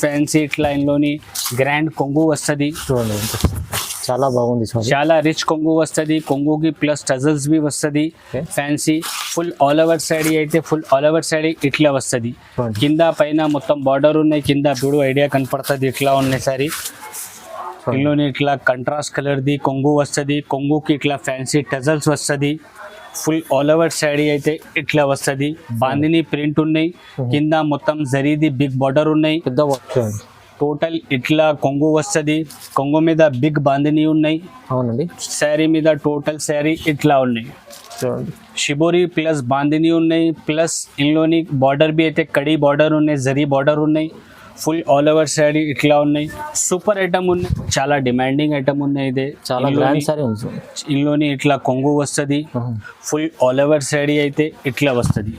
Fancy ఇట్లా ఇందులోని grand కొంగు వస్తుంది. చూడండి చాలా బాగుంది. చాలా రిచ్ కొంగు వస్తుంది. కొంగుకి ప్లస్ టజల్స్ బి వస్తుంది. Fancy full all over sari అయితే ఫుల్ ఆల్ ఓవర్ శారీ ఇట్లా వస్తుంది. కింద పైన మొత్తం బార్డర్ ఉన్నాయి. కింద చూడు ఐడియా కనపడుతుంది ఇట్లా ఉన్నాయి శారీ. ఇందులోని ఇట్లా కంట్రాస్ట్ కలర్ది కొంగు వస్తుంది. కొంగుకి ఇట్లా ఫ్యాన్సీ టజల్స్ వస్తుంది. ఫుల్ ఆల్ ఓవర్ శారీ అయితే ఇట్లా వస్తుంది. బాందిని ప్రింట్ ఉన్నాయి. కింద మొత్తం జరీది బిగ్ బార్డర్ ఉన్నాయి. టోటల్ ఇట్లా కొంగు వస్తుంది. కొంగు మీద బిగ్ బాందిని ఉన్నాయి. అవునండి. శారీ మీద టోటల్ శారీ ఇట్లా ఉన్నాయి. షిబోరి ప్లస్ బాందిని ఉన్నాయి. ప్లస్ ఇందులోని బార్డర్ బి అయితే కడి బార్డర్ ఉన్నాయి. జరీ బార్డర్ ఉన్నాయి. ఫుల్ ఆల్ ఓవర్ శారీ ఇట్లా ఉన్నాయి. సూపర్ ఐటమ్ ఉన్నాయి. చాలా డిమాండింగ్ ఐటమ్ ఉన్నాయి. ఇదే చాలా గ్రాండ్ శారీ ఉంది. ఇందులోని ఇట్లా కొంగు వస్తుంది. ఫుల్ ఆల్ ఓవర్ శారీ అయితే ఇట్లా వస్తుంది.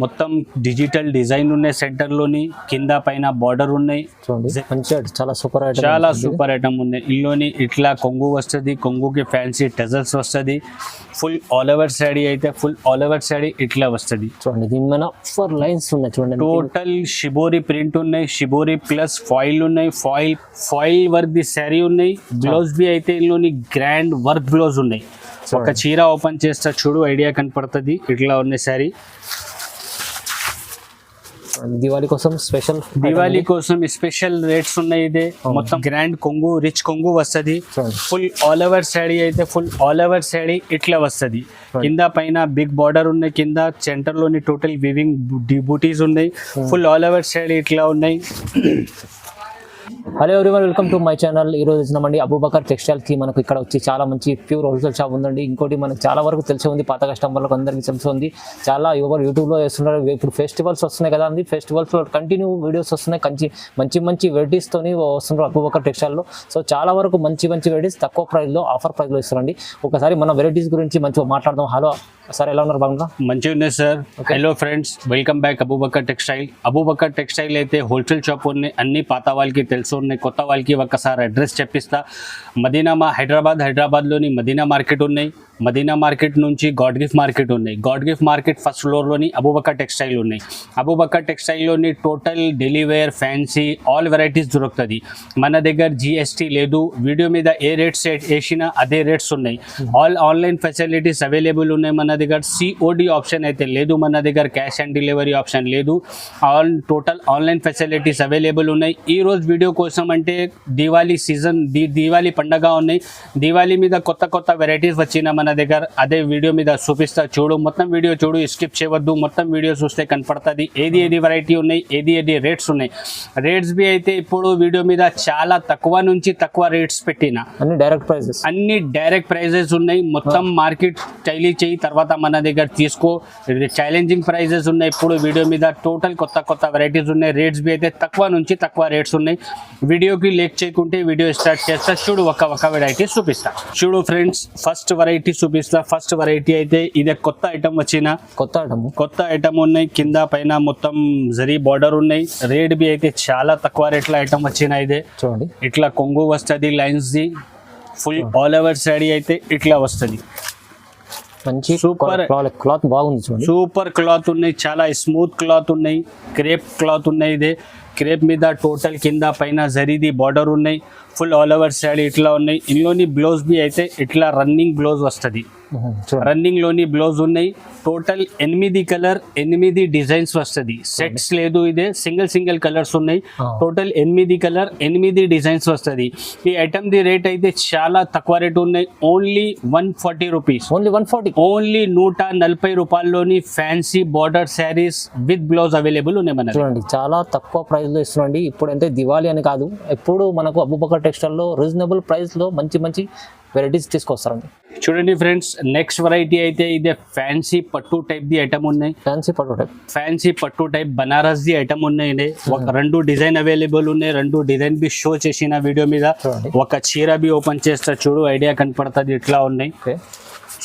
మొత్తం డిజిటల్ డిజైన్ ఉన్నాయి. సెంటర్లోని కింద పైన బార్డర్ ఉన్నాయి. చాలా సూపర్ ఐటమ్, చాలా సూపర్ ఐటమ్ ఉన్నాయి. ఇందులోని ఇట్లా కొంగు వస్తుంది. కొంగుకి ఫ్యాన్సీ టజల్స్ వస్తుంది. ఫుల్ ఆల్ ఓవర్ శారీ అయితే ఫుల్ ఆల్ ఓవర్ శారీ ఇట్లా వస్తుంది. చూడండి దీని మీద 4 లైన్స్ ఉన్నాయి. చూడండి టోటల్ షిబోరి ప్రింట్ ఉన్నాయి. షిబోరి ప్లస్ ఫాయిల్ ఉన్నాయి. ఫాయిల్ వర్క్ ది శారీ ఉన్నాయి. బ్లౌజ్ బి అయితే ఇందులోని గ్రాండ్ వర్క్ బ్లౌజ్ ఉన్నాయి. ఒక చీర ఓపెన్ చేస్తా చూడు ఐడియా కనపడుతుంది ఇట్లా ఉన్నాయి శారీ. దివాళీ కోసం స్పెషల్ రేట్స్ ఉన్నాయి. ఇదే మొత్తం గ్రాండ్ కొంగు రిచ్ కొంగు వస్తుంది. ఫుల్ ఆల్ ఓవర్ శారీ అయితే ఫుల్ ఆల్ ఓవర్ శారీ ఇట్లా వస్తుంది. కింద పైన బిగ్ బార్డర్ ఉన్నాయి. కింద సెంటర్ లోని టోటల్ వివింగ్ బూటీస్ ఉన్నాయి. ఫుల్ ఆల్ ఓవర్ శారీ ఇట్లా ఉన్నాయి. Hello everyone, welcome to my channel. ఈరోజు వచ్చినామండి అబూబకర్ టెక్స్టైల్కి. మనకు ఇక్కడ వచ్చి చాలా మంచి ప్యూర్ హోల్సేల్ షాప్ ఉందండి. ఇంకోటి మనకు చాలా వరకు తెలిసి ఉంది, పాత కస్టమర్లకు అందరికీ తెలిసి ఉంది. చాలా యూట్యూబ్లో వేస్తున్నారు. ఇప్పుడు ఫెస్టివల్స్ వస్తున్నాయి కదా అండి, ఫెస్టివల్స్లో కంటిన్యూ వీడియోస్ వస్తున్నాయి. మంచి వెరైటీస్తోని వస్తున్నారు అబూబకర్ టెక్స్టైల్లో. సో చాలా వరకు మంచి వెరైటీస్ తక్కువ ప్రైస్లో ఆఫర్ ప్రైస్లో ఇస్తారండి. ఒకసారి మన వెరైటీస్ గురించి మంచిగా మాట్లాడదాం. హలో సార్, ఎలా ఉన్నారు? బాగున్నా? మంచిగా ఉన్నాయి sir. Hello friends, welcome back Abu Bakr textile. Abu Bakr textile అయితే హోల్సేల్ షాప్ ఉన్నాయి. అన్ని పాత వాళ్ళకి తెలుసు ఉన్నాయి, కొత్త వాళ్ళకి ఒక్కసారి అడ్రస్ చెప్పిస్తా. హైదరాబాద్లోని మదీనా మార్కెట్ ఉన్నాయి. మదీనా మార్కెట్ నుంచి గాడ్ గిఫ్ట్ మార్కెట్ ఉన్నాయి. గాడ్ గిఫ్ట్ మార్కెట్ ఫస్ట్ ఫ్లోర్లోని అబూబకర్ టెక్స్టైల్ ఉన్నాయి. అబూబకర్ టెక్స్టైల్లోని total daily wear fancy all varieties దొరుకుతుంది. మన దగ్గర GST లేదు. వీడియో మీద ఏ రేట్స్ వేసినా అదే రేట్స్ ఉన్నాయి. ఆల్ ఆన్లైన్ ఫెసిలిటీస్ అవైలబుల్ ఉన్నాయి. మన దగ్గర COD ఆప్షన్ అయితే లేదు. మన దగ్గర క్యాష్ ఆన్ డెలివరీ ఆప్షన్ లేదు. టోటల్ ఆన్లైన్ ఫెసిలిటీస్ అవైలబుల్ ఉన్నాయి. ఈ రోజు వీడియో కోసం అంటే దివాళీ సీజన్, దివాళీ పండగ ఉన్నాయి. దివాళీ మీద కొత్త వెరైటీస్ వచ్చిన మన దగ్గర అదే వీడియో మీద చూపిస్తా. చూడు, మొత్తం వీడియో చూడు, స్కిప్ చేయవద్దు. మొత్తం వీడియో చూస్తే కనపడుతుంది ఏది వెరైటీ ఉన్నాయి, ఏది రేట్స్ ఉన్నాయి. రేట్స్ బి అయితే ఇప్పుడు వీడియో మీద చాలా తక్కువ నుంచి తక్కువ రేట్స్ పెట్టిన అన్ని డైరెక్ట్ ప్రైజెస్ ఉన్నాయి. మొత్తం మార్కెట్ టైలీ చేయి తర్వాత మన దగ్గర తీసుకో. ఛాలెంజింగ్ ప్రైజెస్ ఉన్నాయి. ఇప్పుడు వీడియో మీద టోటల్ కొత్త వెరైటీస్ ఉన్నాయి. రేట్స్ బి అయితే తక్కువ నుంచి తక్కువ రేట్స్ ఉన్నాయి. వీడియోకి లేక్ చేయకుంటే వీడియో స్టార్ట్ చేస్తా. చూడు, ఒక వెరైటీ చూపిస్తా. చూడు ఫ్రెండ్స్, ఫస్ట్ వెరైటీ చూపిస్తా. ఫస్ట్ వెరైటీ అయితే ఇదే కొత్త ఐటమ్ వచ్చిన కొత్త ఐటమ్ ఉన్నాయి. కింద పైన మొత్తం జరీ బార్డర్ ఉన్నాయి. రేట్ బి అయితే చాలా తక్కువ రేట్ల ఐటమ్ వచ్చిన. ఇదే చూడండి, ఇట్లా కొంగు వస్తుంది lines the. Full all over sari అయితే ఇట్లా వస్తుంది. మంచి సూపర్ క్లాత్ బాగుంది. సూపర్ క్లాత్ ఉన్నాయి. చాలా స్మూత్ క్లాత్ ఉన్నాయి. క్రేప్ క్లాత్ ఉన్నాయి. ఇదే క్రేప్ మీద టోటల్ కింద పైన జరీది బార్డర్ ఉన్నాయి. ఫుల్ ఆల్ ఓవర్ శారీ ఇట్లా ఉన్నాయి. ఇందులోని బ్లౌజ్ బి అయితే ఇట్లా రన్నింగ్ బ్లౌజ్ వస్తుంది. రన్నింగ్ లోని బ్లౌజ్ ఉన్నాయి. టోటల్ 8 కలర్ 8 డిజైన్స్ వస్తుంది. సెట్స్ లేదు. ఇదే సింగిల్ కలర్స్ ఉన్నాయి. టోటల్ 8 కలర్ 8 డిజైన్స్ వస్తుంది. ఈ ఐటమ్ ది రేట్ అయితే చాలా తక్కువ రేట్ ఉన్నాయి. Only 140 rupees. ఓన్లీ 140 రూపాయల్లోని fancy border saris with blouse available ఉన్నాయి. మన చూడండి, చాలా తక్కువ ప్రైస్ లో ఇస్తున్నాండి. ఇప్పుడు అంటే దివాళీ అని కాదు, ఎప్పుడు మనకు అబూబకర్ టెక్స్టైల్ లో రీజనబుల్ ప్రైస్ లో మంచి వెరైటీస్ తీసుకొస్తారండి. చూడండి ఫ్రెండ్స్, నెక్స్ట్ వెరైటీ అయితే ఇదే ఫ్యాన్సీ పట్టు టైప్ ది ఐటమ్ ఉన్నాయి. ఫ్యాన్సీ పట్టు టైప్ బనారస్ ది ఐటమ్ ఉన్నాయి. ఒక 2 డిజైన్ అవైలబుల్ ఉన్నాయి. 2 డిజైన్ బి షో చేసిన వీడియో మీద. ఒక చీర బి ఓపెన్ చేస్తా చూడు, ఐడియా కనపడుతుంది ఇట్లా ఉన్నాయి.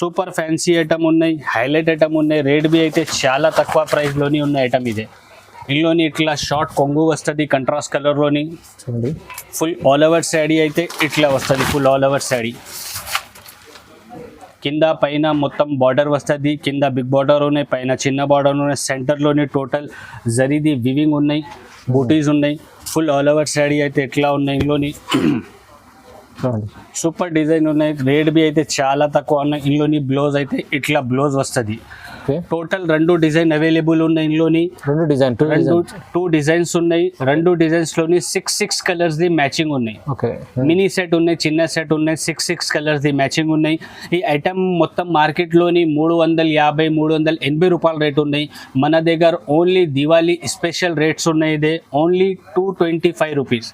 సూపర్ ఫ్యాన్సీ ఐటమ్ ఉన్నాయి. హైలైట్ ఐటమ్ ఉన్నాయి. రేట్ బి అయితే చాలా తక్కువ ప్రైస్ లోని ఉన్న ఐటమ్ ఇదే. ఇందులోని ఇట్లా షార్ట్ కొంగు వస్తుంది కంట్రాస్ట్ కలర్ లోని. ఫుల్ ఆల్ ఓవర్ శారీ అయితే ఇట్లా వస్తుంది. ఫుల్ ఆల్ ఓవర్ శారీ కింద పైన మొత్తం బార్డర్ వస్తుంది, కింద బిగ్ బార్డర్ ఉన్నాయి, పైన చిన్న బార్డర్ ఉన్నాయి, సెంటర్లోని టోటల్ జరీది వివింగ్ ఉన్నాయి, బూటీస్ ఉన్నాయి. ఫుల్ ఆల్ ఓవర్ శారీ అయితే ఎట్లా ఉన్నాయి, ఇందులోని సూపర్ డిజైన్ ఉన్నాయి. రేట్ బి అయితే చాలా తక్కువ ఉన్నాయి. ఇందులోని బ్లౌజ్ అయితే ఇట్లా బ్లౌజ్ వస్తుంది. టోటల్ 2 డిజైన్ అవైలబుల్ ఉన్నాయి. ఇందులోని 2 డిజైన్స్ ఉన్నాయి. 2 డిజైన్స్ లోని 6 కలర్స్ ది మ్యాచింగ్ ఉన్నాయి. మినీ సెట్ ఉన్నాయి, చిన్న సెట్ ఉన్నాయి, 6 కలర్స్ ది మ్యాచింగ్ ఉన్నాయి. ఈ ఐటమ్ మొత్తం మార్కెట్ లోని 350 380 రూపాయల రేట్ ఉన్నాయి. మన దగ్గర ఓన్లీ దివాళీ స్పెషల్ రేట్స్ ఉన్నాయి. ఇదే ఓన్లీ 225 రూపీస్,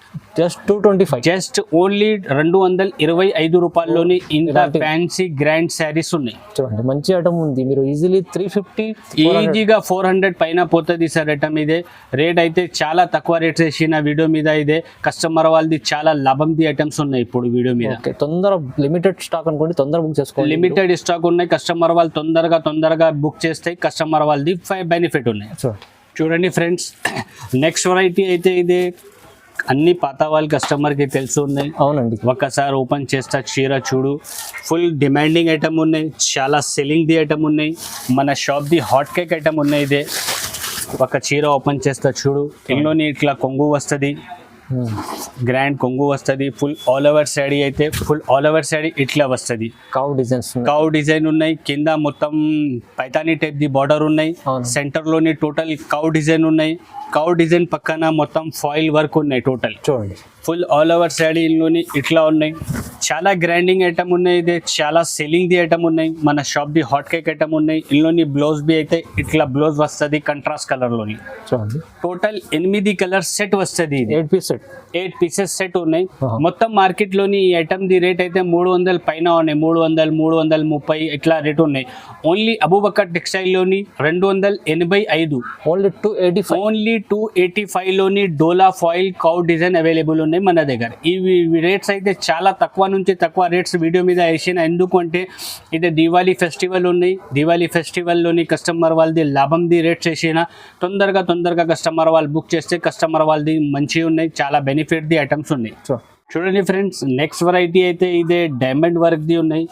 జస్ట్ ఓన్లీ 225 రూపాయల్లోని ఇంత ఫ్యాన్సీ గ్రాండ్ శారీస్ ఉన్నాయి. చూడండి మంచి ఐటమ్ ఉంది. మీరు ఈజీలీ 350 ఈజీగా 400 పైన పోతుంది సార్ ఐటమ్. ఇదే రేట్ అయితే చాలా తక్కువ రేట్స్ వేసిన వీడియో మీద. ఇదే కస్టమర్ వాళ్ళది చాలా లాభంది ఐటమ్స్ ఉన్నాయి ఇప్పుడు వీడియో మీద. తొందర లిమిటెడ్ స్టాక్ అనుకోండి, తొందర బుక్ చేసుకోండి. లిమిటెడ్ స్టాక్ ఉన్నాయి. కస్టమర్ వాళ్ళు తొందరగా బుక్ చేస్తే కస్టమర్ వాళ్ళది 5 బెనిఫిట్ ఉన్నాయి. చూడండి ఫ్రెండ్స్, నెక్స్ట్ వెరైటీ అయితే ఇదే అన్ని పాత వాళ్ళ కస్టమర్కి తెలుసు ఉన్నాయి. అవునండి, ఒక్కసారి ఓపెన్ చేస్తా చీర చూడు. ఫుల్ డిమాండింగ్ ఐటమ్ ఉన్నాయి, చాలా సెల్లింగ్ ది ఐటమ్ ఉన్నాయి. మన shop the hot cake item ఉన్నాయి. ఇదే ఒక చీర ఓపెన్ చేస్తా చూడు. ఇందులోని ఇట్లా కొంగు వస్తుంది, గ్రాండ్ కొంగు వస్తుంది. ఫుల్ ఆల్ ఓవర్ శారీ అయితే ఫుల్ ఆల్ ఓవర్ శారీ ఇట్లా వస్తుంది. కౌ డిజైన్ ఉన్నాయి. కింద మొత్తం పైతానీ టైప్ ది బార్డర్ ఉన్నాయి. సెంటర్లోని టోటల్ కౌ డిజైన్ ఉన్నాయి. కౌ డిజైన్ పక్కన మొత్తం ఫాయిల్ వర్క్ ఉన్నాయి. టోటల్ చూడండి ఫుల్ ఆల్ ఓవర్ శారీలోని ఇట్లా ఉన్నాయి. చాలా గ్రాండింగ్ ఐటమ్ ఉన్నాయి. ఇది చాలా సెల్లింగ్ ది ఐటమ్ ఉన్నాయి. మన shop the hot cake item ఉన్నాయి. ఇందులోని బ్లౌజ్ బి అయితే ఇట్లా బ్లౌజ్ వస్తుంది కంట్రాస్ట్ కలర్ లోని. టోటల్ 8 కలర్ సెట్ వస్తుంది. 8 పీసెస్ సెట్ ఉన్నాయి. మొత్తం మార్కెట్ లోని ఈ ఐటమ్ ది రేట్ అయితే 300 పైన ఉన్నాయి. 300 330 ఇట్లా రేట్ ఉన్నాయి. ఓన్లీ అబూబకర్ టెక్స్టైల్ లోని 285, ఓన్లీ 285 లోని డోలా ఫాయిల్ కౌ డిజైన్ అవైలబుల్ ఉన్నాయి మన దగ్గర. ఈ రేట్స్ అయితే చాలా తక్కువ నుంచి తక్కువ రేట్స్ వీడియో మీద వేసిన. ఎందుకంటే ఇది దివాళీ ఫెస్టివల్ ఉన్నాయి. దివాళీ ఫెస్టివల్లోని కస్టమర్ వాళ్ళది లాభంది రేట్స్ వేసిన. తొందరగా కస్టమర్ వాళ్ళు బుక్ చేస్తే కస్టమర్ వాళ్ళది మంచిగా ఉన్నాయి. చాలా బెనిఫిట్ ది ఐటమ్స్ ఉన్నాయి. చూడండి ఫ్రెండ్స్, నెక్స్ట్ వెరైటీ అయితే ఇదే డైమండ్ వర్క్ ది ఉన్నాయి.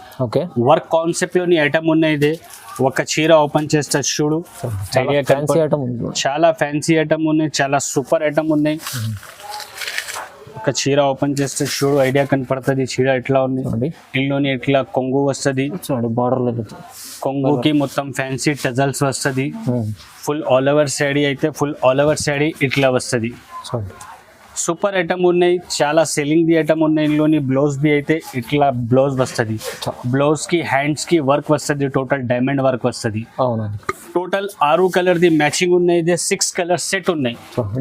వర్క్ కాన్సెప్ట్ లోని ఐటమ్ ఉన్నాయి. ఇదే ఒక చీర ఓపెన్ చేస్తే చూడు, చాలా ఫ్యాన్సీ ఐటమ్ ఉన్నాయి. చాలా సూపర్ ఐటమ్ ఉన్నాయి. ఒక చీర ఓపెన్ చేస్తే చూడు, ఐడియా కనపడుతుంది చీర ఎట్లా ఉంది. ఇందులోని ఇట్లా కొంగు వస్తుంది. కొంగుకి మొత్తం ఫ్యాన్సీ టజల్స్ వస్తుంది. ఫుల్ ఆల్ ఓవర్ శారీ అయితే ఫుల్ ఆల్ ఓవర్ శారీ ఇట్లా వస్తుంది. సూపర్ ఐటమ్ ఉన్నాయి. చాలా సెల్లింగ్ ది ఐటమ్ ఉన్నాయి. ఇందులోని బ్లౌజ్ బి అయితే ఇట్లా బ్లౌజ్ వస్తుంది. బ్లౌజ్ కి హ్యాండ్స్ కి వర్క్ వస్తుంది. టోటల్ డైమండ్ వర్క్ వస్తుంది. టోటల్ 6 కలర్ ది మ్యాచింగ్ ఉన్నాయి. 6 కలర్ సెట్ ఉన్నాయి.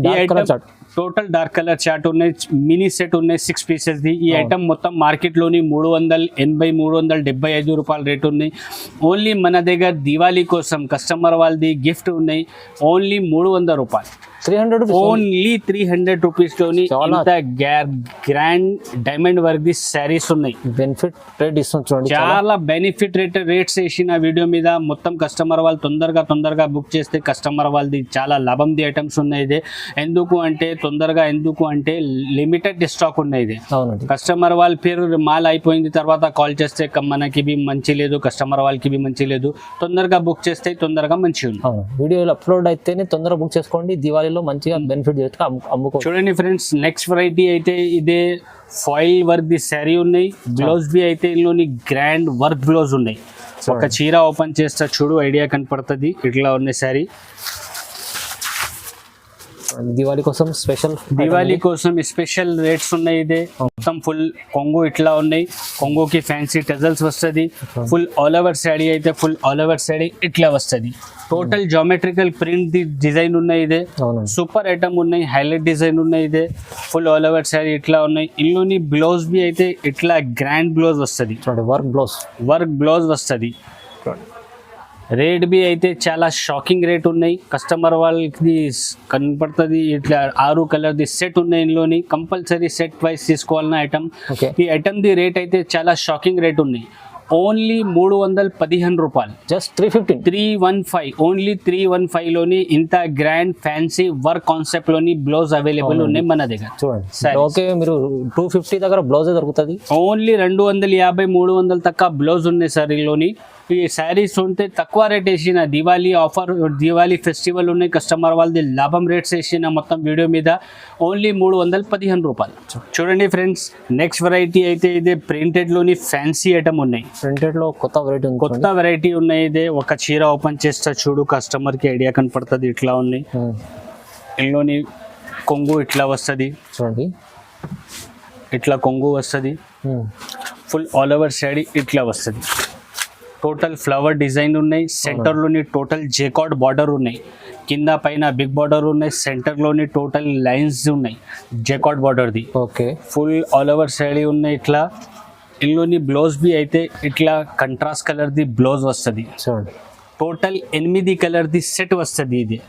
ఈ item total dark colour chart ఉన్నాయి. మినీ సెట్ ఉన్నాయి 6 పీసెస్ ది. ఈ ఐటమ్ మొత్తం మార్కెట్ లోని 380 375 రూపాయల రేట్ ఉన్నాయి. ఓన్లీ మన దగ్గర దివాళీ కోసం కస్టమర్ వాళ్ళది గిఫ్ట్ ఉన్నాయి. ఓన్లీ 300 రూపాయలు, ఓన్లీ 300 రూపీస్ లోని ఇంత గ్రాండ్ డైమండ్ వర్క్ ది శారీస్ ఉన్నాయి. బెనిఫిట్ రేట్ ఇస్తుంది. చాలా బెనిఫిట్ రేట్స్ వేసిన వీడియో మీద. మొత్తం కస్టమర్ వాళ్ళు తొందరగా బుక్ చేస్తే కస్టమర్ వాళ్ళది చాలా లాభం ది ఐటమ్స్ ఉన్నాయి. ఇదే ఎందుకు అంటే లిమిటెడ్ స్టాక్ ఉన్నాయి. ఇది కస్టమర్ వాళ్ళ పేరు మాల్ అయిపోయింది తర్వాత కాల్ చేస్తే మనకి బి మంచి లేదు, కస్టమర్ వాళ్ళకి బి మంచి లేదు. తొందరగా బుక్ చేస్తే తొందరగా మంచి ఉంది. వీడియోలో అప్లోడ్ అయితేనే తొందరగా బుక్ చేసుకోండి. దివాళీలో మంచిగా బెనిఫిట్ చేస్తే అమ్ముకో. చూడండి ఫ్రెండ్స్, నెక్స్ట్ వెరైటీ అయితే ఇదే ఫాయిల్ వర్క్ ది శారీ ఉన్నాయి. బ్లౌజ్ బి అయితే ఇందులోని గ్రాండ్ వర్క్ బ్లౌజ్ ఉన్నాయి. ఒక చీర ఓపెన్ చేస్తా చూడు, ఐడియా కనపడుతుంది ఇట్లా ఉన్నాయి శారీ. దివాళీ కోసం స్పెషల్ రేట్స్ ఉన్నాయి. ఇదే మొత్తం ఫుల్ కొంగు ఇట్లా ఉన్నాయి. కొంగుకి ఫ్యాన్సీ టజల్స్ వస్తుంది. ఫుల్ ఆల్ ఓవర్ శారీ అయితే ఫుల్ ఆల్ ఓవర్ శారీ ఇట్లా వస్తుంది. Total geometrical print the design ఉన్నాయి. ఇదే సూపర్ ఐటమ్ ఉన్నాయి. హైలైట్ డిజైన్ ఉన్నాయి. ఇదే ఫుల్ ఆల్ ఓవర్ శారీ ఇట్లా ఉన్నాయి. ఇందులోని బ్లౌజ్ బి అయితే ఇట్లా గ్రాండ్ బ్లౌజ్ వస్తుంది. వర్క్ బ్లౌజ్ వస్తుంది. రేట్ బి అయితే చాలా షాకింగ్ రేట్ ఉన్నాయి. కస్టమర్ వాళ్ళకి కనపడుతుంది. ఇట్లా 6 కలర్ ది సెట్ ఉన్నాయి. ఇందులోని కంపల్సరీ సెట్ వైస్ తీసుకోవాలన్న ఐటమ్. ఈ ఐటమ్ ది రేట్ అయితే చాలా షాకింగ్ రేట్ ఉన్నాయి. ఓన్లీ 315 రూపాయలు. జస్ట్ 315. 315 ఓన్లీ 315 లోని ఇంత గ్రాండ్ ఫ్యాన్సీ వర్క్ కాన్సెప్ట్ లోని బ్లౌజ్ అవైలబుల్ ఉన్నాయి మన దగ్గర. చూడండి Sarees. ఓకే, మీరు 250 దగ్గర బ్లౌజ్ దొరుకుతుంది. ఓన్లీ 250 300 తక్క బ్లౌజ్ ఉన్నాయి సార్. ఈలోని ఈ శారీస్ ఉంటే తక్కువ రేట్ వేసిన దివాళీ ఆఫర్, దివాళీ ఫెస్టివల్ ఉన్నాయి, కస్టమర్ వాళ్ళది లాభం రేట్స్ వేసిన మొత్తం వీడియో మీద ఓన్లీ 315 రూపాయలు. చూడండి ఫ్రెండ్స్, నెక్స్ట్ వెరైటీ అయితే ఇదే ప్రింటెడ్లోని ఫ్యాన్సీ ఐటమ్ ఉన్నాయి. ప్రింటెడ్లో కొత్త వెరైటీ ఉంది. కొత్త వెరైటీ ఉన్నాయి. ఇదే ఒక చీర ఓపెన్ చేస్తా చూడు, కస్టమర్కి ఐడియా కనపడుతుంది. ఇట్లా ఉన్నాయి. ఇందులోని కొంగు ఇట్లా వస్తుంది. చూడండి ఇట్లా కొంగు వస్తుంది. ఫుల్ ఆల్ ఓవర్ శారీ ఇట్లా వస్తుంది. టోటల్ ఫ్లవర్ డిజైన్ ఉన్నాయి. సెంటర్లోని టోటల్ జేకార్డ్ బార్డర్ ఉన్నాయి. కింద పైన బిగ్ బార్డర్ ఉన్నాయి. సెంటర్లోని టోటల్ లైన్స్ ఉన్నాయి జేకార్డ్ బార్డర్ది. Okay, full all over sari ఉన్నాయి. ఇట్లా ఇందులోని బ్లౌజ్ బి అయితే ఇట్లా కంట్రాస్ట్ కలర్ది బ్లౌజ్ వస్తుంది. చూడండి టోటల్ 8 కలర్ది సెట్ వస్తుంది. ఇది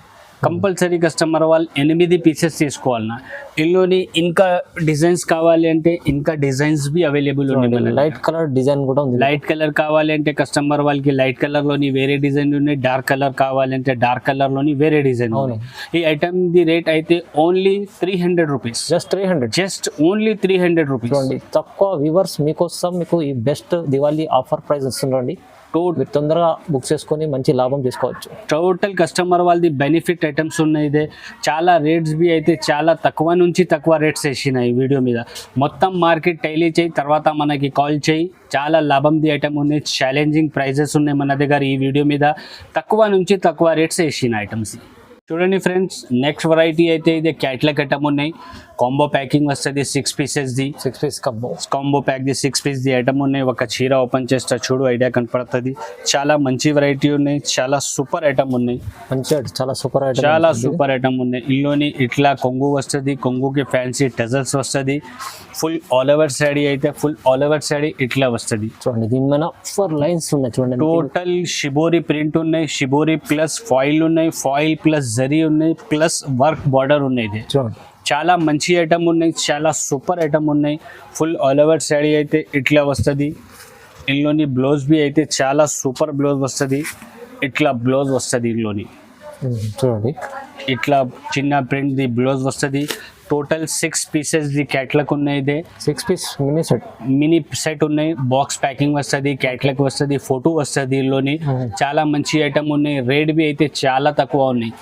కంపల్సరీ కస్టమర్ వాళ్ళు 8 పీసెస్ తీసుకోవాలన్నా. ఇందులోని ఇంకా డిజైన్స్ కావాలి అంటే ఇంకా డిజైన్స్ బి అవైలబుల్ ఉన్నాయి. లైట్ కలర్ డిజైన్ కూడా ఉంది. లైట్ కలర్ కావాలి అంటే కస్టమర్ వాళ్ళకి లైట్ కలర్ లోని వేరే డిజైన్ ఉన్నాయి. డార్క్ కలర్ కావాలంటే డార్క్ కలర్ లోని వేరే డిజైన్ ఉన్నాయి. ఈ ఐటమ్ ది రేట్ అయితే only 300 rupees. Just 300. Just only 300 rupees. చూడండి తక్కువ వ్యూవర్స్ మీకోసం మీకు ఈ బెస్ట్ దివాళీ ఆఫర్ ప్రైస్ ఇస్తుండండి. మీరు తొందరగా బుక్ చేసుకొని మంచి లాభం తీసుకోవచ్చు. టోటల్ కస్టమర్ వాళ్ళది బెనిఫిట్ ఐటమ్స్ ఉన్నాయి. ఇదే చాలా రేట్స్ బి అయితే చాలా తక్కువ నుంచి తక్కువ రేట్స్ వేసినాయి. వీడియో మీద మొత్తం మార్కెట్ టైలీ చేయి, తర్వాత మనకి కాల్ చేయి. చాలా లాభంది ఐటమ్ ఉన్నాయి. ఛాలెంజింగ్ ప్రైజెస్ ఉన్నాయి మన దగ్గర. ఈ వీడియో మీద తక్కువ నుంచి తక్కువ రేట్స్ వేసిన ఐటమ్స్. చూడండి ఫ్రెండ్స్, నెక్స్ట్ వెరైటీ అయితే ఇది క్యాట్లాగ్ ఐటమ్ ఉన్నాయి. కాంబో ప్యాకింగ్ వస్తుంది 6 పీసెస్ది. 6 పీస్ కాంబో ప్యాక్ది 6 పీస్ది ఐటమ్ ఉన్నాయి. ఒక చీర ఓపెన్ చేస్తా చూడు, ఐడియా కనపడుతుంది. చాలా మంచి వెరైటీ ఉన్నాయి. చాలా సూపర్ ఐటమ్ ఉన్నాయి. మంచి చాలా సూపర్ ఐటమ్, చాలా సూపర్ ఐటమ్ ఉన్నాయి. ఇందులోని ఇట్లా కొంగు వస్తుంది. కొంగుకి ఫ్యాన్సీ టజల్స్ వస్తుంది. ఫుల్ ఆల్ ఓవర్ శారీ అయితే ఫుల్ ఆల్ ఓవర్ శారీ ఇట్లా వస్తుంది. చూడండి దీని మీద 4 లైన్స్ ఉన్నాయి. చూడండి టోటల్ షిబోరి ప్రింట్ ఉన్నాయి. షిబోరి ప్లస్ ఫాయిల్ ఉన్నాయి. ఫాయిల్ ప్లస్ జరీ ఉన్నాయి. ప్లస్ వర్క్ బార్డర్ ఉన్నాయి. ఇది చూడండి చాలా మంచి ఐటమ్ ఉన్నాయి. చాలా సూపర్ ఐటమ్ ఉన్నాయి. ఫుల్ ఆల్ ఓవర్ శారీ అయితే ఇట్లా వస్తుంది. ఇందులోని బ్లౌజ్ బి అయితే చాలా సూపర్ బ్లౌజ్ వస్తుంది. ఇట్లా బ్లౌజ్ వస్తుంది. ఇందులోని చూడండి ఇట్లా చిన్న ప్రింట్ ది బ్లౌజ్ వస్తుంది. టోటల్ 6 పీసెస్ ది క్యాట్లాగ్ ఉన్నాయి. ఇదే 6 పీస్ మినీ సెట్ ఉన్నాయి. బాక్స్ ప్యాకింగ్ వస్తుంది. క్యాట్లాగ్ వస్తుంది. ఫోటో వస్తుంది. ఇందులోని చాలా మంచి ఐటమ్ ఉన్నాయి. రేట్ బి అయితే చాలా తక్కువ ఉన్నాయి.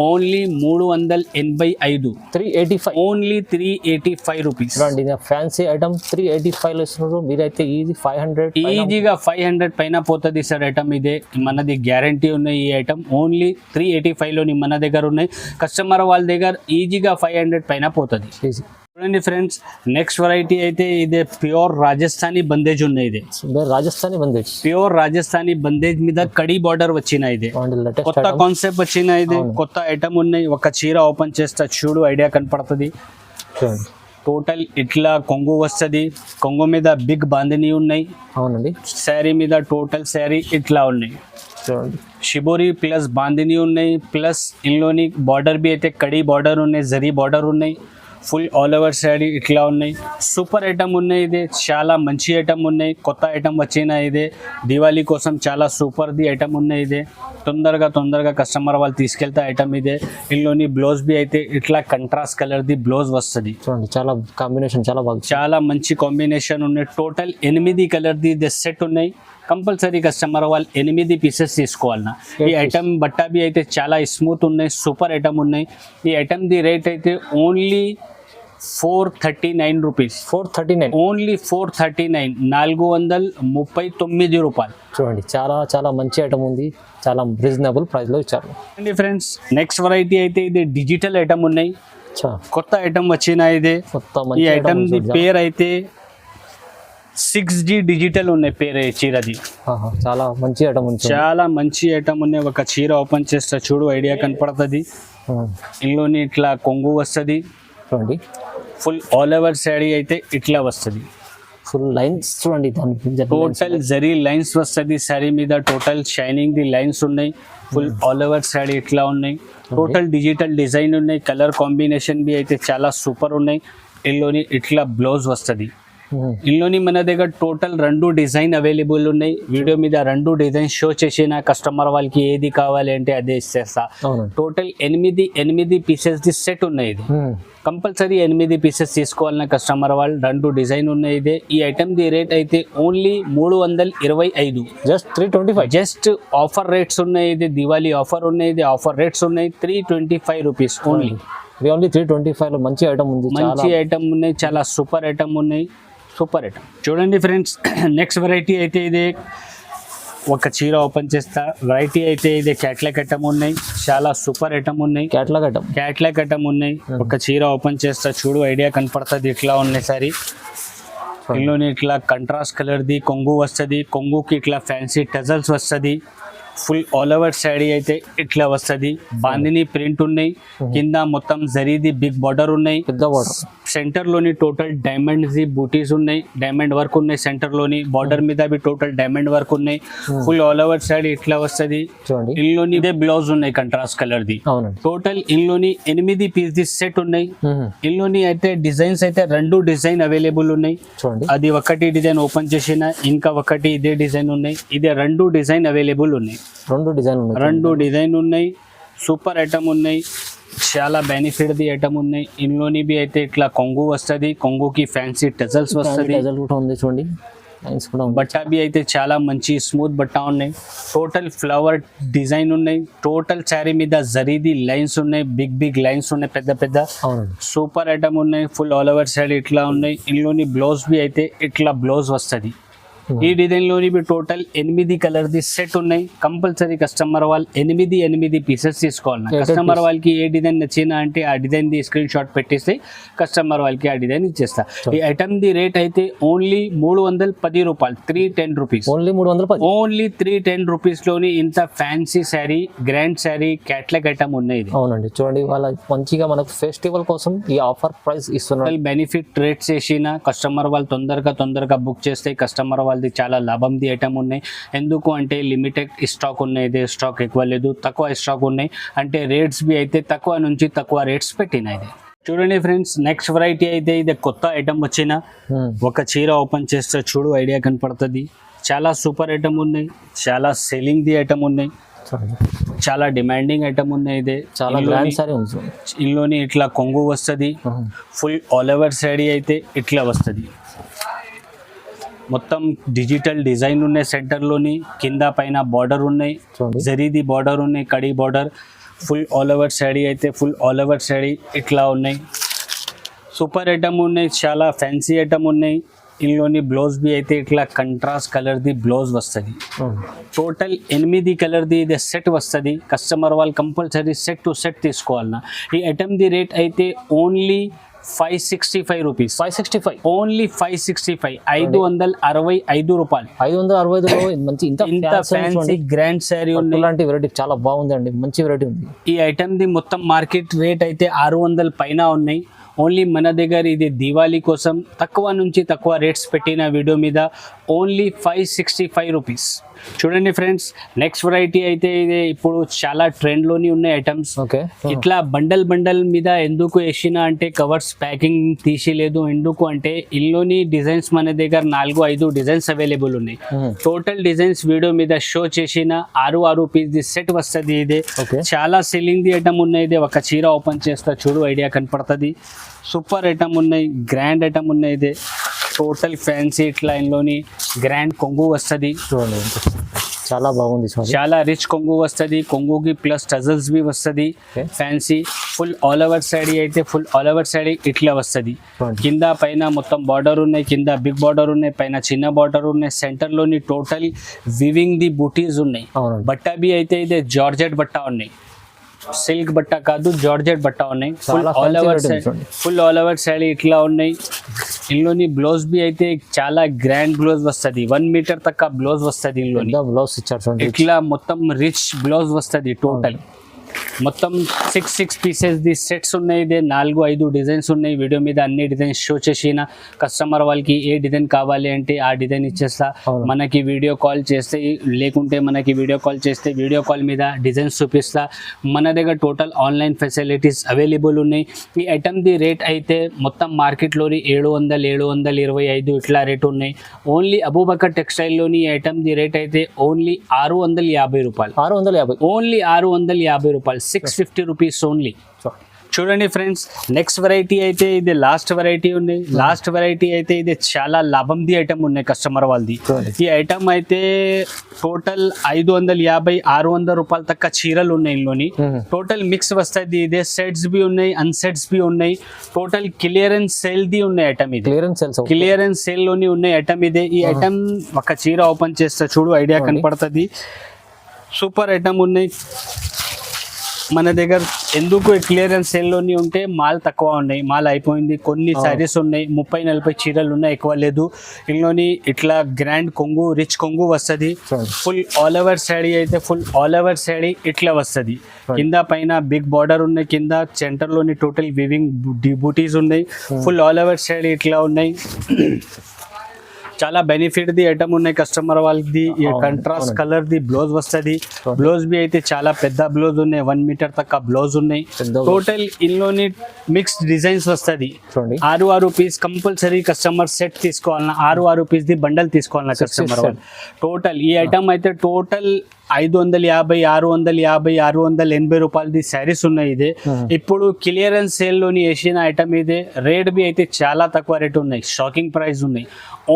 Only 385. 385. Only 385 rupees. Fancy item 385 ఇస్తున్నారు. మీరైతే ఈజీ 500 ఈజీగా 500 పైన పోతుంది సార్ ఐటమ్. ఇదే మనది గ్యారంటీ ఉన్నాయి. ఈ ఐటమ్ ఓన్లీ 385 లోని మన దగ్గర ఉన్నాయి. కస్టమర్ వాళ్ళ దగ్గర ఈజీగా 500 పైన పోతుంది. చూడండి ఫ్రెండ్స్, నెక్స్ట్ వెరైటీ అయితే ఇదే ప్యూర్ రాజస్థానీ బందేజ్ ఉన్నాయి. ఇది రాజస్థానీ బందేజ్, ప్యూర్ రాజస్థానీ బందేజ్ మీద కడి బార్డర్ వచ్చిన. ఇది కొత్త కాన్సెప్ట్ వచ్చిన. ఇది కొత్త ఐటమ్ ఉన్నాయి. ఒక చీర ఓపెన్ చేస్తా చూడు, ఐడియా కనపడుతుంది. టోటల్ ఇట్లా కొంగు వస్తుంది. కొంగు మీద బిగ్ బాందిని ఉన్నాయి. అవునండి. శారీ మీద టోటల్ శారీ ఇట్లా ఉన్నాయి. షిబోరి ప్లస్ బాందిని ఉన్నాయి. ప్లస్ ఇందులోని బార్డర్ బి అయితే కడి బార్డర్ ఉన్నాయి. జరీ బార్డర్ ఉన్నాయి. ఫుల్ ఆల్ ఓవర్ శారీ ఇట్లా ఉన్నాయి. సూపర్ ఐటమ్ ఉన్నాయి. ఇది చాలా మంచి ఐటమ్ ఉన్నాయి. కొత్త ఐటమ్ వచ్చిన. ఇదే దివాళీ కోసం చాలా సూపర్ది ఐటమ్ ఉన్నాయి. ఇదే తొందరగా కస్టమర్ వాళ్ళు తీసుకెళ్తే ఐటమ్ ఇదే. ఇందులోని బ్లౌజ్ బి అయితే ఇట్లా కంట్రాస్ట్ కలర్ది బ్లౌజ్ వస్తుంది. చూడండి చాలా కాంబినేషన్ చాలా బాగుంది. చాలా మంచి కాంబినేషన్ ఉన్నాయి. టోటల్ 8 కలర్ది ఇది సెట్ ఉన్నాయి. కంపల్సరీ కస్టమర్ వాళ్ళు 8 పీసెస్ తీసుకోవాలన్నా. ఈ ఐటమ్ బట్ట బి అయితే చాలా స్మూత్ ఉన్నాయి. సూపర్ ఐటమ్ ఉన్నాయి. ఈ ఐటమ్ ది రేట్ అయితే ఓన్లీ 439 రూపీస్. 439. ఓన్లీ 439. 439 రూపాయలు. చూడండి చాలా మంచి ఐటమ్ ఉంది. చాలా రీజనబుల్ ప్రైస్ లో ఇచ్చారు. అండి ఫ్రెండ్స్, నెక్స్ట్ వెరైటీ అయితే ఇది డిజిటల్ ఐటమ్ ఉన్నాయి. కొత్త ఐటమ్ వచ్చిన. ఇదే ఈ ఐటమ్ ది పేరు అయితే 6G డిజిటల్ ఉన్నాయి. పేరు చీరది. చాలా మంచి ఐటమ్ ఉంది. చాలా మంచి ఐటమ్ ఉన్నాయి. ఒక చీర ఓపెన్ చేస్తా చూడు, ఐడియా కనపడుతుంది. ఇందులోని ఇట్లా కొంగు వస్తుంది. చూడండి ఫుల్ ఆల్ ఓవర్ శారీ అయితే ఇట్లా వస్తుంది. ఫుల్ లైన్స్ చూడండి. టోటల్ జరీ లైన్స్ వస్తుంది శారీ మీద. టోటల్ షైనింగ్ ది లైన్స్ ఉన్నాయి. ఫుల్ ఆల్ ఓవర్ శారీ ఇట్లా ఉన్నాయి. టోటల్ డిజిటల్ డిజైన్ ఉన్నాయి. కలర్ కాంబినేషన్ బి అయితే చాలా సూపర్ ఉన్నాయి. ఇందులోని ఇట్లా బ్లౌజ్ వస్తుంది. ఇందులోని మన దగ్గర టోటల్ 2 డిజైన్ అవైలబుల్ ఉన్నాయి. వీడియో మీద 2 డిజైన్ షో చేసిన కస్టమర్ వాళ్ళకి ఏది కావాలి అంటే అదే ఇచ్చేస్తా. టోటల్ 8 పీసెస్ ది సెట్ ఉన్నాయి. ఇది కంపల్సరీ 8 పీసెస్ తీసుకోవాలన్న కస్టమర్ వాళ్ళు 2 డిజైన్ ఉన్నాయి. ఇదే ఈ ఐటమ్ ది రేట్ అయితే only 325, just 325. Just offer rates ఉన్నాయి. ఇది దివాళీ ఆఫర్ ఉన్నాయి. ఇది ఆఫర్ రేట్స్ ఉన్నాయి. 325 రూపీస్ ఓన్లీ. ఓన్లీ 325 లో మంచి ఐటమ్ ఉంది. మంచి ఐటమ్ ఉన్నాయి. చాలా సూపర్ ఐటమ్ ఉన్నాయి. సూపర్ ఐటమ్ చూడండి ఫ్రెండ్స్. నెక్స్ట్ వెరైటీ అయితే ఇది ఒక చీర ఓపెన్ చేస్తా. వెరైటీ అయితే ఇది క్యాట్లాగ్ ఐటమ్ ఉన్నాయి. చాలా సూపర్ ఐటమ్ ఉన్నాయి. క్యాట్లాగ్ ఐటమ్ ఉన్నాయి. ఒక చీర ఓపెన్ చేస్తా చూడు, ఐడియా కనపడుతుంది ఇట్లా ఉన్నాయి సారీ. ఇందులోని ఇట్లా కంట్రాస్ట్ కలర్ ది కొంగు వస్తుంది. కొంగుకి ఇట్లా ఫ్యాన్సీ టజల్స్ వస్తుంది. ఫుల్ ఆల్ ఓవర్ శారీ అయితే ఇట్లా వస్తుంది. బాందిని ప్రింట్ ఉన్నాయి. కింద మొత్తం జరీది బిగ్ బార్డర్ ఉన్నాయి. సెంటర్ లోని టోటల్ డైమండ్స్ ది బూటీస్ ఉన్నాయి. డైమండ్ వర్క్ ఉన్నాయి. సెంటర్ లోని బార్డర్ మీద బి టోటల్ డైమండ్ వర్క్ ఉన్నాయి. ఫుల్ ఆల్ ఓవర్ శారీ ఇట్లా వస్తుంది. ఇందులోని ఇదే బ్లౌజ్ ఉన్నాయి కంట్రాస్ట్ కలర్ ది. టోటల్ ఇందులోని 8 పీస్ ది సెట్ ఉన్నాయి. ఇందులోని అయితే డిజైన్స్ అయితే 2 డిజైన్ అవైలబుల్ ఉన్నాయి. అది ఒకటి డిజైన్ ఓపెన్ చేసిన, ఇంకా ఒకటి ఇదే డిజైన్ ఉన్నాయి. ఇదే 2 డిజైన్ అవైలబుల్ ఉన్నాయి. 2 డిజైన్ ఉన్నాయి. సూపర్ ఐటమ్ ఉన్నాయి. చాలా బెనిఫిట్ ది ఐటమ్ ఉన్నాయి. ఇందులోని బి అయితే ఇట్లా కొంగు వస్తుంది. కొంగుకి ఫ్యాన్సీ టజల్స్ వస్తుంది. చూడండి బట్ట బి అయితే చాలా మంచి స్మూత్ బట్ట ఉన్నాయి. టోటల్ ఫ్లవర్ డిజైన్ ఉన్నాయి. టోటల్ శారీ మీద జరీది లైన్స్ ఉన్నాయి. బిగ్ లైన్స్ ఉన్నాయి. పెద్ద సూపర్ ఐటమ్ ఉన్నాయి. ఫుల్ ఆల్ ఓవర్ శారీ ఇట్లా ఉన్నాయి. ఇందులోని బ్లౌజ్ బి అయితే ఇట్లా బ్లౌజ్ వస్తుంది. ఈ డిజైన్ లోని టోటల్ 8 కలర్ ది సెట్ ఉన్నాయి. కంపల్సరీ కస్టమర్ వాళ్ళు 8 పీసెస్ తీసుకోవాలి. కస్టమర్ వాళ్ళకి ఏ డిజైన్ నచ్చినా అంటే ఆ డిజైన్ ది స్క్రీన్ షాట్ పెట్టేస్తే కస్టమర్ వాళ్ళకి ఆ డిజైన్ ఇచ్చేస్తా. ఈ ఐటమ్ ది రేట్ అయితే ఓన్లీ 310 రూపాయలు. 310 రూపీస్ ఓన్లీ 310 రూపీస్ లోని ఇంత fancy sari, grand sari, catalogue item ఉన్నాయి. అవునండి చూడండి, వాళ్ళ మంచిగా మనకు ఫెస్టివల్ కోసం ఈ ఆఫర్ ప్రైస్ ఇస్తున్నారు. బెనిఫిట్ రేట్స్ చేసిన కస్టమర్ వాళ్ళు తొందరగా బుక్ చేస్తే కస్టమర్ వాళ్ళు చాలా లాభం ది ఐటమ్ ఉన్నాయి. ఎందుకు అంటే లిమిటెడ్ స్టాక్ ఉన్నాయి. స్టాక్ ఎక్కువ లేదు, తక్కువ స్టాక్ ఉన్నాయి. అంటే రేట్స్ బి అయితే తక్కువ నుంచి తక్కువ రేట్స్ పెట్టినాయి. చూడండి ఫ్రెండ్స్, నెక్స్ట్ వెరైటీ అయితే ఇది కొత్త ఐటమ్ వచ్చిన. ఒక చీర ఓపెన్ చేస్తే చూడు ఐడియా కనపడుతుంది. చాలా సూపర్ ఐటమ్ ఉన్నాయి. చాలా సెల్లింగ్ ది ఐటమ్ ఉన్నాయి. చాలా డిమాండింగ్ ఐటమ్ ఉన్నాయి. ఇదే చాలా గ్రాండ్ సారీ ఉంది. ఇందులోని ఇట్లా కొంగు వస్తుంది. ఫుల్ ఆల్ ఓవర్ శారీ అయితే ఇట్లా వస్తుంది. మొత్తం డిజిటల్ డిజైన్ ఉన్నాయి. సెంటర్లోని కింద పైన బార్డర్ ఉన్నాయి. జరీది బార్డర్ ఉన్నాయి. కడి border. Full all over sari అయితే ఫుల్ ఆల్ ఓవర్ శారీ ఇట్లా ఉన్నాయి. సూపర్ ఐటమ్ ఉన్నాయి. చాలా ఫ్యాన్సీ ఐటమ్ ఉన్నాయి. ఇందులోని బ్లౌజ్ బి అయితే ఇట్లా కంట్రాస్ట్ కలర్ ది బ్లౌజ్ వస్తుంది. టోటల్ 8 కలర్ ది ఇది సెట్ వస్తుంది. కస్టమర్ వాళ్ళు కంపల్సరీ సెట్ టు సెట్ తీసుకోవాలన్నా. ఈ ఐటమ్ ది రేట్ అయితే ఓన్లీ 565 రూపీస్. ఓన్లీ 565. 565 రూపాయలు. 565 మంచి ఇంత ఫ్యాన్సీ గ్రాండ్ శారీ ఉంది. ఇలాంటి వెరైటీ చాలా బాగుందండి. మంచి వెరైటీ ఉంది. ఈ ఐటమ్ ది మొత్తం మార్కెట్ రేట్ అయితే 600 పైన ఉన్నాయి. ఓన్లీ మన దగ్గర ఇది దివాళీ కోసం తక్కువ నుంచి తక్కువ రేట్స్ పెట్టిన వీడియో మీద ఓన్లీ 565 రూపీస్. చూడండి ఫ్రెండ్స్, నెక్స్ట్ వెరైటీ అయితే ఇది ఇప్పుడు చాలా ట్రెండ్లోని ఉన్న ఐటమ్స్. ఇట్లా బండల్ మీద ఎందుకు వేసిన అంటే కవర్స్ ప్యాకింగ్ తీసిలేదు. ఎందుకు అంటే ఇందులోని డిజైన్స్ మన దగ్గర 4-5 డిజైన్స్ అవైలబుల్ ఉన్నాయి. టోటల్ డిజైన్స్ వీడియో మీద షో చేసిన 6 పీస్ ది సెట్ వస్తుంది. ఇదే చాలా సెల్లింగ్ ది ఐటమ్ ఉన్నాయి. ఇది ఒక చీర ఓపెన్ చేస్తా చూడు ఐడియా కనపడుతుంది. సూపర్ ఐటమ్ ఉన్నాయి. గ్రాండ్ ఐటమ్ ఉన్నాయి. ఇదే టోటల్ ఫ్యాన్సీ ఇట్లా ఇందులోని గ్రాండ్ కొంగు వస్తుంది. చాలా బాగుంది. చాలా రిచ్ కొంగు వస్తుంది. కొంగుకి ప్లస్ టజల్స్ బి వస్తుంది. Fancy full all over sari అయితే ఫుల్ ఆల్ ఓవర్ శారీ ఇట్లా వస్తుంది. కింద పైన మొత్తం బార్డర్ ఉన్నాయి. కింద బిగ్ బార్డర్ ఉన్నాయి. పైన చిన్న బార్డర్ ఉన్నాయి. సెంటర్ లోని టోటల్ వివింగ్ ది బూటీస్ ఉన్నాయి. బట్ట బి అయితే ఇదే జార్జెట్ బట్ట ఉన్నాయి. సిల్క్ బట్ట కాదు, జార్జెట్ బట్ట ఉన్నాయి. ఫుల్ ఆల్ ఓవర్ శారీ ఇట్లా ఉన్నాయి. ఇందులోని బ్లౌజ్ బి అయితే చాలా గ్రాండ్ బ్లౌజ్ వస్తుంది. 1 మీటర్ తక్క బ్లౌజ్ వస్తుంది. ఇందులోని బ్లౌజ్ ఇచ్చారు ఇట్లా మొత్తం రిచ్ బ్లౌజ్ వస్తుంది. టోటల్ మొత్తం 6 పీసెస్ ది సెట్స్ ఉన్నాయి. ఇదే 4-5 డిజైన్స్ ఉన్నాయి. వీడియో మీద అన్ని డిజైన్స్ షో చేసిన కస్టమర్ వాళ్ళకి ఏ డిజైన్ కావాలి అంటే ఆ డిజైన్ ఇచ్చేస్తా. మనకి వీడియో కాల్ చేస్తే లేకుంటే మనకి వీడియో కాల్ చేస్తే వీడియో కాల్ మీద డిజైన్స్ చూపిస్తా. మన దగ్గర టోటల్ ఆన్లైన్ ఫెసిలిటీస్ అవైలబుల్ ఉన్నాయి. ఈ ఐటమ్ ది రేట్ అయితే మొత్తం మార్కెట్లోని 700-725 ఇట్లా రేట్ ఉన్నాయి. ఓన్లీ అబూబకర్ టెక్స్టైల్లోని ఈ ఐటమ్ ది రేట్ అయితే ఓన్లీ 650 రూపాయలు. 650 ఓన్లీ 650 రూపాయలు, 650 రూపీస్ ఓన్లీ. చూడండి ఫ్రెండ్స్, నెక్స్ట్ వెరైటీ అయితే ఇది లాస్ట్ వెరైటీ ఉన్నాయి. లాస్ట్ వెరైటీ అయితే ఇది చాలా లాభంది ఐటమ్ ఉన్నాయి కస్టమర్ వాళ్ళది. ఈ ఐటమ్ అయితే టోటల్ 550-600 రూపాయల తక్క చీరలు ఉన్నాయి. ఇందులోని టోటల్ మిక్స్ వస్తుంది. ఇదే సెట్స్ బి ఉన్నాయి, అన్సెట్స్ బి ఉన్నాయి. టోటల్ క్లియరెన్స్ సేల్ ది ఉన్నాయి ఐటమ్ ఇది. క్లియరెన్స్ సేల్ లోని ఉన్నాయి ఐటమ్ ఇదే. ఈ ఐటమ్ ఒక చీర ఓపెన్ చేస్తే చూడు ఐడియా కనపడుతుంది. సూపర్ ఐటమ్ ఉన్నాయి మన దగ్గర. ఎందుకు క్లియరెన్స్ సేల్లోని ఉంటే మాల్ తక్కువ ఉన్నాయి, మాల్ అయిపోయింది. కొన్ని శారీస్ ఉన్నాయి, 30-40 చీరలు ఉన్నాయి, ఎక్కువ లేదు. ఇందులోని ఇట్లా గ్రాండ్ కొంగు, రిచ్ కొంగు వస్తుంది. ఫుల్ ఆల్ ఓవర్ శాడీ అయితే ఫుల్ ఆల్ ఓవర్ శాడీ ఇట్లా వస్తుంది. కింద పైన బిగ్ బార్డర్ ఉన్నాయి, కింద సెంటర్లోని టోటల్ వివింగ్ బూటీస్ ఉన్నాయి. ఫుల్ ఆల్ ఓవర్ శాడీ ఇట్లా ఉన్నాయి. చాలా బెనిఫిట్ ది ఐటమ్ ఉన్నాయి కస్టమర్ వాళ్ళకి. కంట్రాస్ట్ కలర్ ది బ్లౌజ్ వస్తుంది. బ్లౌజ్ బి అయితే చాలా పెద్ద బ్లౌజ్ ఉన్నాయి, 1 మీటర్ తక్క బ్లౌజ్ ఉన్నాయి. టోటల్ ఇందులోని మిక్స్ డిజైన్స్ వస్తుంది. 6 పీస్ కంపల్సరీ కస్టమర్ సెట్ తీసుకోవాలన్నా, 6 పీస్ ది బండల్ తీసుకోవాలన్నా కస్టమర్ వాళ్ళు. టోటల్ ఈ ఐటమ్ అయితే టోటల్ 550-680 రూపాయలది శారీస్ ఉన్నాయి. ఇదే ఇప్పుడు క్లియరెన్స్ సేల్ లోని వేసిన ఐటమ్ ఇదే. రేట్ బి అయితే చాలా తక్కువ రేట్ ఉన్నాయి, షాకింగ్ ప్రైస్ ఉన్నాయి.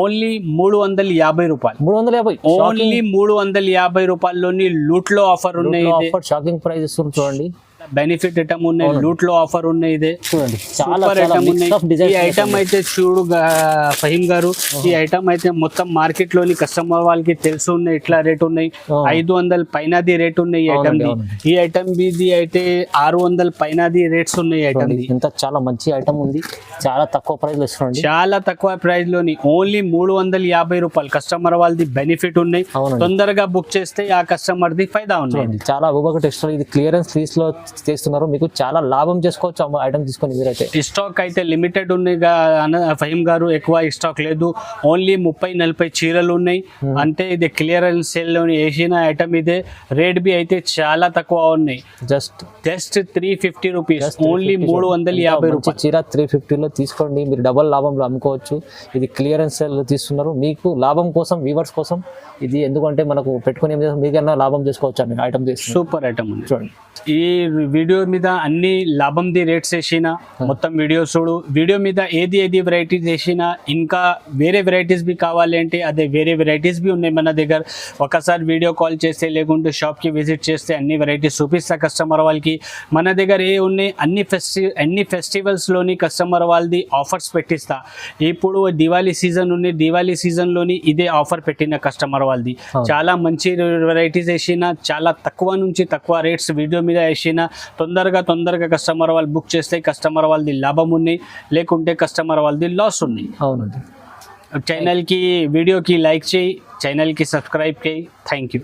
ఓన్లీ 350 రూపాయలు. 350 ఓన్లీ 350 రూపాయల్లోని లూట్ లో ఆఫర్ ఉన్నాయి. షాకింగ్ ప్రైస్ చూడండి. బెనిఫిట్ ఐటమ్ ఉన్నాయి, లూట్ లో ఆఫర్ ఉన్నాయి. ఇదే చూడండి సూపర్ ఐటమ్ ఉన్నాయి. ఈ ఐటమ్ అయితే చూడు ఫహీం గారు, ఈ ఐటమ్ అయితే మొత్తం మార్కెట్ లోని కస్టమర్ వాళ్ళకి తెలుసు ఉన్నాయి ఇట్లా రేట్ ఉన్నాయి. 500 పైనది రేట్ ఉన్నాయి ఈ ఐటమ్ ది. ఈ ఐటమ్ బిది అయితే 600 పైనది రేట్స్ ఉన్నాయి ఐటమ్ ది. ఇంత చాలా మంచి ఐటమ్ ఉంది, చాలా తక్కువ ప్రైస్ లో ఇస్తున్నాండి. చాలా తక్కువ ప్రైస్ లోని ఓన్లీ 350 రూపాయలు. కస్టమర్ వాళ్ళది బెనిఫిట్ ఉన్నాయి. తొందరగా బుక్ చేస్తే ఆ కస్టమర్ ది ఫైదా ఉన్నాయి. చాలా అబూబకర్ టెక్స్టైల్ ఇది క్లియరెన్స్ లీస్ లో చేస్తున్నారు, మీకు చాలా లాభం చేసుకోవచ్చు ఐటమ్ తీసుకొని. మీరైతే స్టాక్ అయితే లిమిటెడ్ ఉన్నాయి ఫహీం గారు, ఎక్కువ స్టాక్ లేదు. ఓన్లీ 30-40 చీరలు ఉన్నాయి అంటే. ఇది క్లియరెన్స్ సేల్ లోని వేసిన ఐటమ్ ఇదే. రేట్ బి అయితే చాలా తక్కువ ఉన్నాయి, జస్ట్ 350 రూపీస్. ఓన్లీ 350 రూపాయలు చీర 350 లో తీసుకోండి, మీరు డబల్ లాభంలో అమ్ముకోవచ్చు. ఇది క్లియరెన్స్ సేల్ లో తీస్తున్నారు, మీకు లాభం కోసం, వ్యూవర్స్ కోసం ఇది. ఎందుకంటే మనకు పెట్టుకుని ఏం చేస్తాం, మీకన్నా లాభం చేసుకోవచ్చు అండి ఐటమ్ తీసి. సూపర్ ఐటమ్ ఉంది చూడండి. ఈ వీడియో మీద అన్ని లాభంది రేట్స్ వేసిన మొత్తం వీడియో చూడు. వీడియో మీద ఏది వెరైటీస్ వేసినా ఇంకా వేరే వెరైటీస్ బి కావాలి అంటే అదే వేరే వెరైటీస్ బి ఉన్నాయి మన దగ్గర. ఒకసారి వీడియో కాల్ చేస్తే లేకుంటే షాప్కి విజిట్ చేస్తే అన్ని వెరైటీస్ చూపిస్తా కస్టమర్ వాళ్ళకి. మన దగ్గర ఏ ఉన్నాయి అన్ని ఫెస్టివల్స్లోని కస్టమర్ వాళ్ళది ఆఫర్స్ పెట్టిస్తా. ఇప్పుడు దివాళీ సీజన్ ఉంది, దివాళీ సీజన్లోని ఇదే ఆఫర్ పెట్టిన కస్టమర్ వాళ్ళది. చాలా మంచి వెరైటీస్ వేసిన, చాలా తక్కువ నుంచి తక్కువ రేట్స్ వీడియో మీద వేసిన. తొందరగా కస్టమర్ వాళ్ళు బుక్ చేస్తే కస్టమర్ వాళ్ళది లాభం ఉన్నాయి, లేకుంటే కస్టమర్ వాళ్ళది లాస్ ఉన్నాయి. అవునండి. ఛానల్కి వీడియోకి లైక్ చేయి, ఛానల్కి సబ్స్క్రైబ్ చేయి. Thank you.